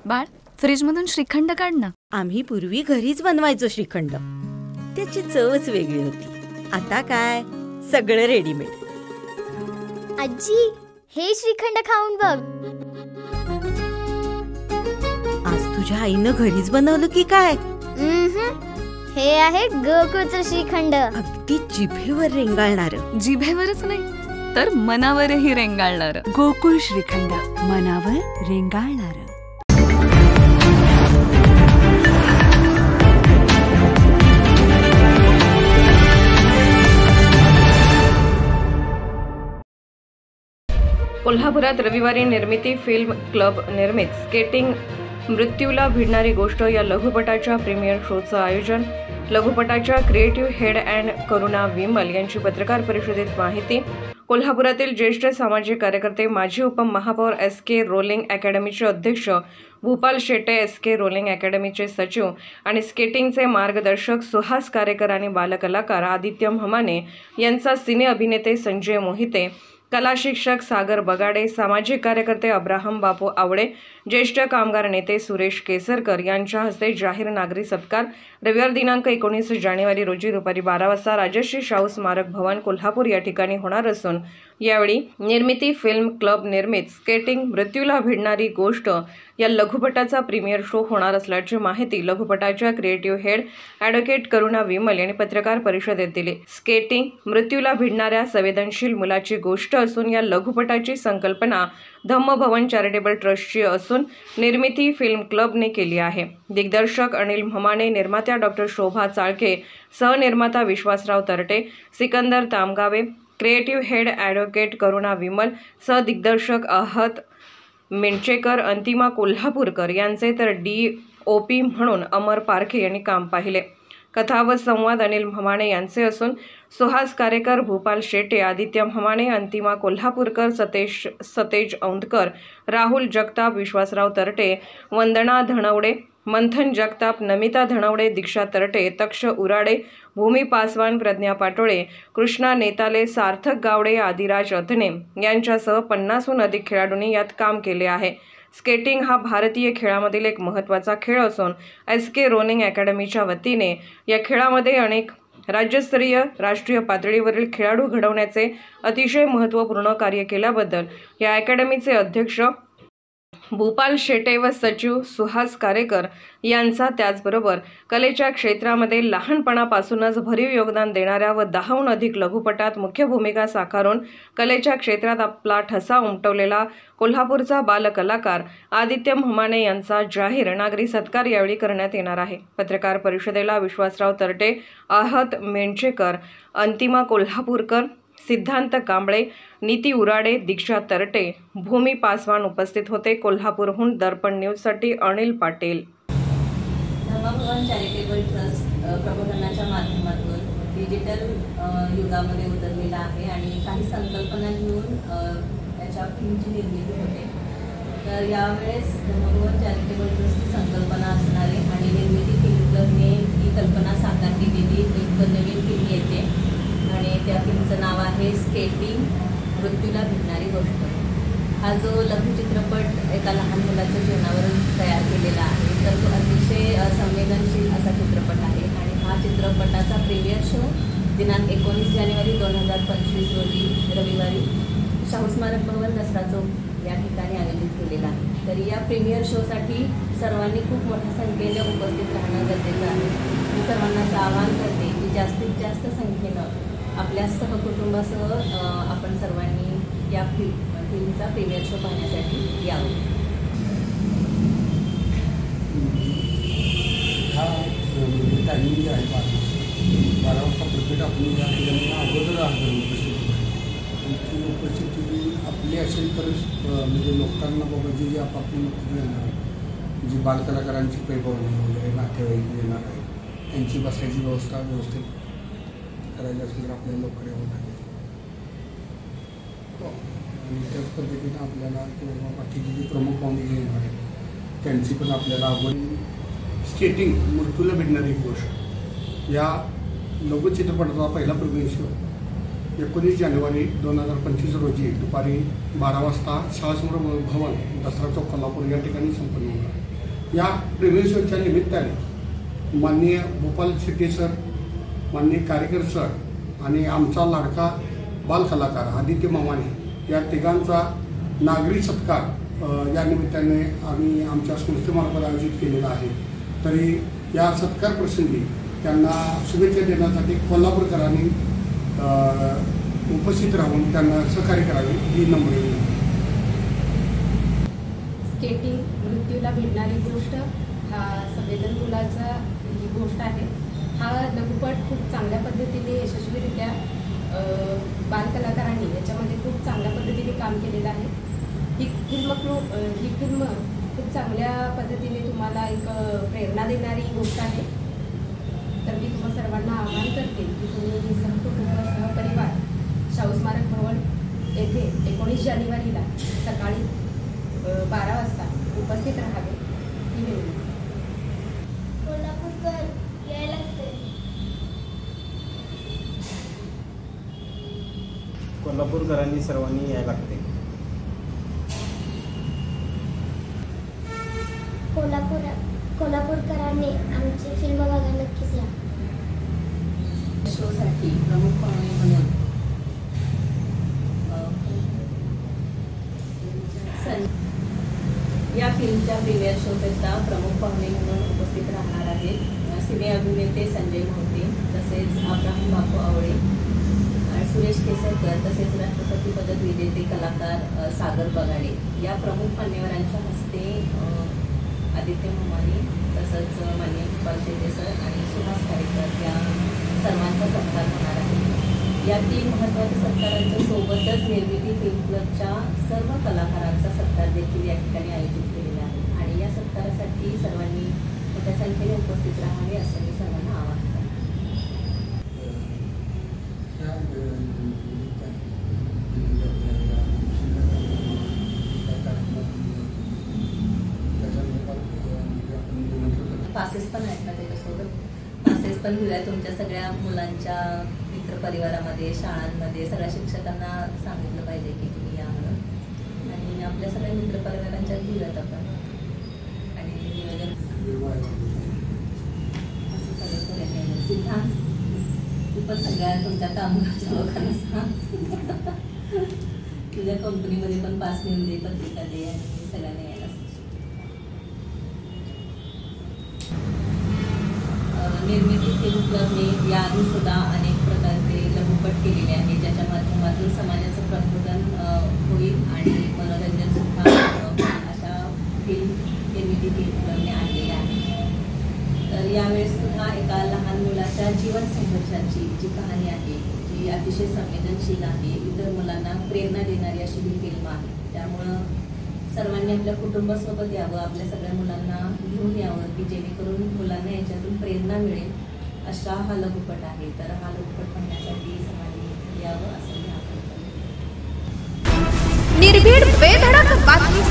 बाळ, फ्रीजमधून श्रीखंड काढ ना. आम्ही पूर्वी घरीच बनवायचो श्रीखंड. त्याची चवच वेगळी होती. आता काय सगळं रेडीमेड. आजी, हे श्रीखंड खाऊन बघ. आज तुझ्या आईनं घरीच बनवलं की काय? हे आहे गोकुळचं श्रीखंड. अगदी जिभेवर रेंगाळणार. जिभेवरच नाही तर मनावरही रेंगाळणार. गोकुळ श्रीखंड, मनावर रेंगाळणार. कोल्हापुरात रविवारी निर्मिती फिल्म क्लब निर्मित स्केटिंग मृत्यूला भिडणारी गोष्ट या लघुपटाच्या प्रीमियर शोचं आयोजन. लघुपटाच्या क्रिएटिव्ह हेड अँड करुणा विमल यांची पत्रकार परिषदेत माहिती. कोल्हापुरातील ज्येष्ठ सामाजिक कार्यकर्ते, माजी उपमहापौर, एस.के. रोलिंग अकॅडमीचे अध्यक्ष भूपाल शेटे, एस.के. रोलिंग अकॅडमीचे सचिव आणि स्केटिंगचे मार्गदर्शक सुहास कारेकर आणि बालकलाकार आदित्य म्हमाने यांचा सिने अभिनेते संजय मोहिते, कला शिक्षक सागर बगाडे, सामाजिक कार्यकर्ते अब्राहम बापू आवडे, ज्येष्ठ कामगार नेते सुरेश केसरकर यांच्या हस्ते जाहीर नागरी सत्कार रविवार दिनांक 19 जानेवारी रोजी दुपारी 12 वाजता राजश्री शाहू स्मारक भवन कोल्हापूर या ठिकाणी होणार असून यावेळी निर्मिती फिल्म क्लब निर्मित स्केटिंग मृत्यूला भिडणारी गोष्ट या लघुपटाचा प्रीमियर शो होणार असल्याची माहिती लघुपटाच्या creative head advocate Karuna Vimal यांनी पत्रकार परिषदेत दिली. स्केटिंग मृत्यूला भिडणाऱ्या संवेदनशील मुलाची गोष्ट असून या लघुपटाची संकल्पना धम्मभवन चॅरिटेबल ट्रस्टची असून निर्मिती फिल्म क्लबने केली आहे. दिग्दर्शक अनिल म्हमाने, निर्मात्या डॉक्टर शोभा चाळके, सहनिर्माता Vishwasrao Tarte, Sikandar Tamgave, creative head advocate Karuna Vimal, सहदिग्दर्शक आहत मिंचेकर, अंतिमा कोल्हापूरकर यांचे तर DOP म्हणून अमर पारखे यांनी काम पाहिले. कथा व संवाद अनिल म्हमाने यांचे असून सुहास कारेकर, भूपाल शेटे, आदित्य म्हमाने, अंतिमा कोल्हापूरकर, सतेज औंधकर, राहुल जगताप, विश्वासराव तरटे, वंदना धनवडे, मंथन जगताप, नमिता धनवडे, दीक्षा तरटे, तक्ष उराडे, भूमी पासवान, प्रज्ञा पाटोळे, कृष्णा नेताले, सार्थक गावडे, आदिराज अथने यांच्यासह 50हून अधिक खेळाडूंनी यात काम केले आहे. स्केटिंग हा भारतीय खेळामधील एक महत्त्वाचा खेळ असून एस.के. रोलिंग अकॅडमीच्या वतीने या खेळामध्ये अनेक राज्यस्तरीय, राष्ट्रीय पातळीवरील खेळाडू घडवण्याचे अतिशय महत्त्वपूर्ण कार्य केल्याबद्दल या अकॅडमीचे अध्यक्ष भूपाल शेटे व सचिव सुहास कारेकर यांचा, त्याचबरोबर कलेच्या क्षेत्रामध्ये लहानपणापासूनच भरीव योगदान देणाऱ्या व 10हून अधिक लघुपटात मुख्य भूमिका साकारून कलेच्या क्षेत्रात आपला ठसा उमटवलेला कोल्हापूरचा बालकलाकार आदित्य म्हमाने यांचा जाहीर नागरी सत्कार यावेळी करण्यात येणार आहे. पत्रकार परिषदेला विश्वासराव तरटे, आहत मेंचेकर, अंतिमा कोल्हापूरकर, सिद्धांत कांबळे, नीती उराडे, दीक्षा तरटे, भूमी पासवान उपस्थित होते. कोल्हापूरहून दर्पण न्यूजसाठी अनिल पाटील. धम्मभवन चॅरिटेबल ट्रस्ट प्रबोधनाच्या माध्यमातून डिजिटल युगामध्ये उतरलेला आहे आणि काही संकल्पना घेऊन याच्या फिल्मची निर्मिती होते. तर यावेळेस धम्मभवन चॅरिटेबल ट्रस्टची संकल्पना असणार आहे आणि निर्मिती फिल्म क्लबने ही कल्पना साकार केलेली एक नवीन फिल्म येते आणि त्या फिल्मचं नाव आहे स्केटिंग मृत्यूला भिडणारी गोष्ट. हा जो लघुचित्रपट एका लहान मुलाच्या जीवनावर तयार केलेला आहे, तर तो अतिशय संवेदनशील असा चित्रपट आहे आणि हा चित्रपटाचा प्रीमियर शो दिनांक 19 जानेवारी 2025 रोजी रविवारी शाहू स्मारक भवन, दसरा चौक या ठिकाणी आयोजित केलेला आहे. तर या प्रीमियर शोसाठी सर्वांनी खूप मोठ्या संख्येने उपस्थित राहणं गरजेचं आहे. मी सर्वांना असं आवाहन करते की जास्तीत जास्त संख्येनं आपल्या सहकुटुंबासह आपण सर्वांनी या फिल्मचा प्रीमियर शो पाहण्यासाठी यावं. हा टायमिंग जे आहे 12 वाजता प्रत्येक आपण या ठिकाणी अगोदर उपस्थिती आपली असेल तर म्हणजे लोकांना बाबा जी आपापली येणार, जी बालकलाकारांची पैबवणी वगैरे नातेवाईक येणार आहे त्यांची बसायची व्यवस्था व्यवस्थित करायची असेल तर आपल्या लोकांकडे होत आहे. आणि त्याच पद्धतीनं आपल्याला किंवा बाकीची जी प्रमुख पाहुणे जे येणार आहेत त्यांची पण आपल्याला आवड. स्केटिंग मृत्यूला भिडणारी गोष्ट या लघुचित्रपटाचा पहिला प्रीमियर शो 19 जानेवारी 2025 रोजी दुपारी 12 वाजता शाहू स्मारक भवन, दसरा चौक, कोल्हापूर या ठिकाणी संपन्न होणार आहे. या प्रीमियर शोच्या निमित्ताने माननीय भोपाल शेट्टी सर, माननीय कारेकर सर आणि आमचा लाडका बालकलाकार आदित्य मामाने या तिघांचा नागरी सत्कार या निमित्ताने आम्ही आमच्या संस्थेमार्फत आयोजित केलेला आहे. तरी या सत्कार प्रसंगी त्यांना शुभेच्छा देण्यासाठी कोल्हापूरकरांनी उपस्थित राहून त्यांना सहकार्य करावे ही नम्र विनंती. स्केटिंग मृत्यूला भिडणारी गोष्ट हा संवेदनशीलतेचा ही गोष्ट आहे. हा लघुपट खूप चांगल्या पद्धतीने यशस्वीरित्या बालकलाकारांनी याच्यामध्ये खूप चांगल्या पद्धतीने काम केलेलं आहे. ही फिल्म खूप चांगल्या पद्धतीने तुम्हाला एक प्रेरणा देणारी गोष्ट आहे. तर मी तुम्हा सर्वांना आवाहन करते की तुम्ही सहकुटुंब सहपरिवार शाहू स्मारक भवन येथे 19 जानेवारीला सकाळी 12 वाजता उपस्थित राहावे ही विनंती. कोल्हापूरकरांनी सर्वांनी यायला लागते. कोल्हापूरकरांनी आमची फिल्म बघा नक्कीच या. शोसाठी प्रमुख पाहुणे म्हणून या फिल्मच्या प्रीमियर शोकरिता प्रमुख पाहुणे म्हणून उपस्थित राहणार आहेत सिने अभिनेते संजय मोहिते, तसेच अब्राहम बापू आवळे, सुरेश केसरकर, तसेच राष्ट्रपती पदक विजेते कलाकार सागर बगाडे. या प्रमुख मान्यवरांच्या हस्ते आदित्य मामानी, तसंच माननीय भोपाल शेट्टी सर आणि सुहास कारेकर या सर्वांचा सत्कार होणार आहे. या 3 महत्त्वाच्या सत्कारांच्या सोबतच निर्मिती फिल्म क्लबच्या सर्व कलाकारांचा सत्कार देखील या ठिकाणी आयोजित केलेला आहे. आणि या सत्कारासाठी सर्वांनी मोठ्या संख्येने उपस्थित राहावे असं मी सर्वांना आवाहन करते. पासेस पण आहेत ना त्याच्यासोबत. पासेस पण घेऊया तुमच्या सगळ्या मुलांच्या मित्रपरिवारामध्ये, शाळांमध्ये सगळ्या शिक्षकांना सांगितलं पाहिजे की तुम्ही या म्हणून. आणि आपल्या सगळ्या मित्रपरिवारांच्या घेऊयात आपण. आणि नियोजन असं सगळं करायचं. सिद्धांत तू पण सगळ्या तुमच्या कामगारच्या लोकांना सांग. तुझ्या कंपनीमध्ये पण पास नेऊन दे, पत्रिका दे आणि सगळ्यांना यायला. निर्मिती फिल्म क्लबने याआधी सुद्धा अनेक प्रकारचे लघुपट केलेले आहेत, ज्याच्या माध्यमातून समाजाचं प्रबोधन होईल आणि मनोरंजन सुद्धा अशा फिल्म निर्मिती फिल्म क्लबने आणलेले आहे. तर यावेळेस सुद्धा एका लहान मुलाच्या जीवन संघर्षाची जी कहाणी आहे, जी अतिशय संवेदनशील आहे, इतर मुलांना प्रेरणा देणारी अशी ही फिल्म आहे. त्यामुळं सर्वांनी आपल्या कुटुंबासोबत यावं, आपल्या सगळ्या मुलांना घेऊन यावं की जेणेकरून मुलांना याच्यातून प्रेरणा मिळेल असा हा लघुपट आहे. तर हा लघुपट पाहण्यासाठी सर्वांनी यावं असं मी आवाहन करते. निर्भीड बेधडक बातमी